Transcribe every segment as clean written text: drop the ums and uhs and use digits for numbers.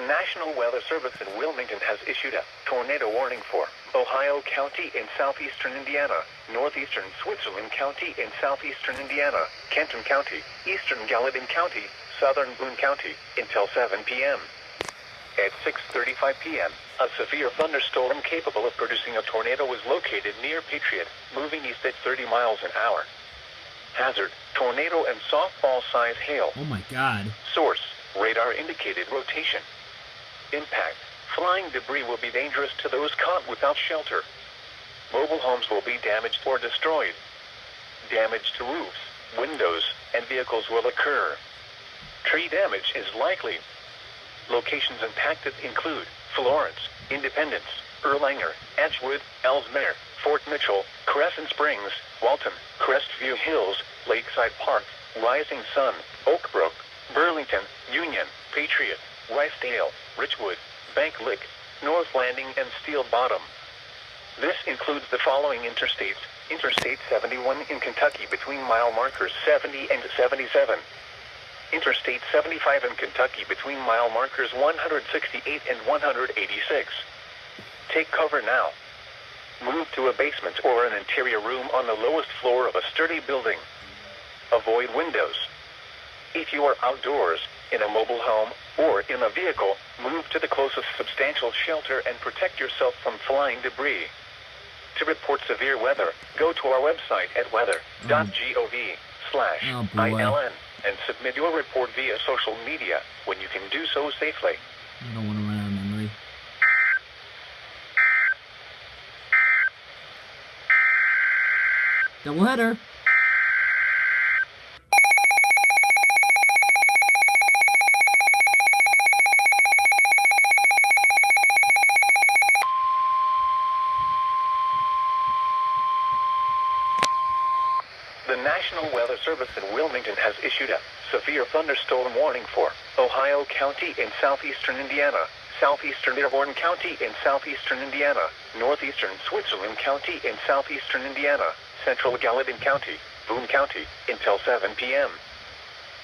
National Weather Service in Wilmington has issued a tornado warning for Ohio County in southeastern Indiana, northeastern Switzerland County in southeastern Indiana, Kenton County, eastern Gallatin County, southern Boone County, until 7 p.m. At 6:35 p.m., a severe thunderstorm capable of producing a tornado was located near Patriot, moving east at 30 miles an hour. Hazard, tornado and softball-size hail. Oh my God. Source, radar indicated rotation. Impact, flying debris will be dangerous to those caught without shelter. Mobile homes will be damaged or destroyed. Damage to roofs, windows, and vehicles will occur. Tree damage is likely. Locations impacted include Florence, Independence, Erlanger, Edgewood, Ellesmere, Fort Mitchell, Crescent Springs, Walton, Crestview Hills, Lakeside Park, Rising Sun, Oak Brook, Burlington, Union, Patriot, Risedale, Richwood, Bank Lick, North Landing, and Steel Bottom. This includes the following interstates: Interstate 71 in Kentucky between mile markers 70 and 77. Interstate 75 in Kentucky between mile markers 168 and 186. Take cover now. Move to a basement or an interior room on the lowest floor of a sturdy building. Avoid windows. If you are outdoors, in a mobile home, or in a vehicle, move to the closest substantial shelter and protect yourself from flying debris. To report severe weather, go to our website at weather.gov/ILN and submit your report via social media when you can do so safely. I don't want to run out of memory. Doubleheader. The National Weather Service in Wilmington has issued a severe thunderstorm warning for Ohio County in southeastern Indiana, southeastern Dearborn County in southeastern Indiana, northeastern Switzerland County in southeastern Indiana, central Gallatin County, Boone County, until 7 p.m.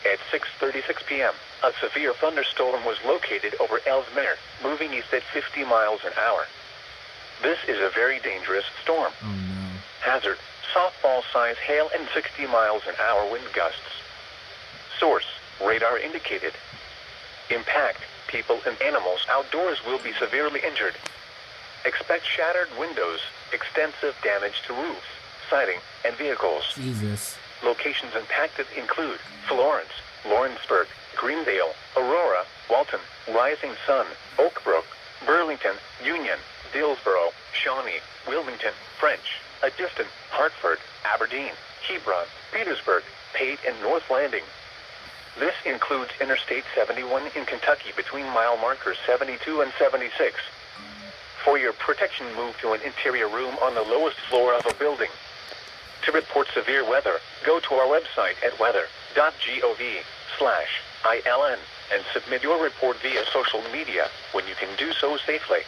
At 6:36 p.m., a severe thunderstorm was located over Ellesmere, moving east at 50 miles an hour. This is a very dangerous storm. Oh no. Hazard, softball-size hail and 60 miles an hour wind gusts. Source, radar indicated. Impact, people and animals outdoors will be severely injured. Expect shattered windows, extensive damage to roofs, siding, and vehicles. Jesus. Locations impacted include Florence, Lawrenceburg, Greendale, Aurora, Walton, Rising Sun, Oak Brook, Burlington, Union, Dillsboro, Shawnee, Wilmington, French, Evanston, Hartford, Aberdeen, Hebron, Petersburg, Pate, and North Landing. This includes Interstate 71 in Kentucky between mile markers 72 and 76. For your protection, move to an interior room on the lowest floor of a building. To report severe weather, go to our website at weather.gov/ILN and submit your report via social media when you can do so safely.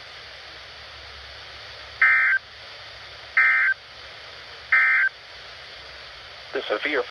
The severe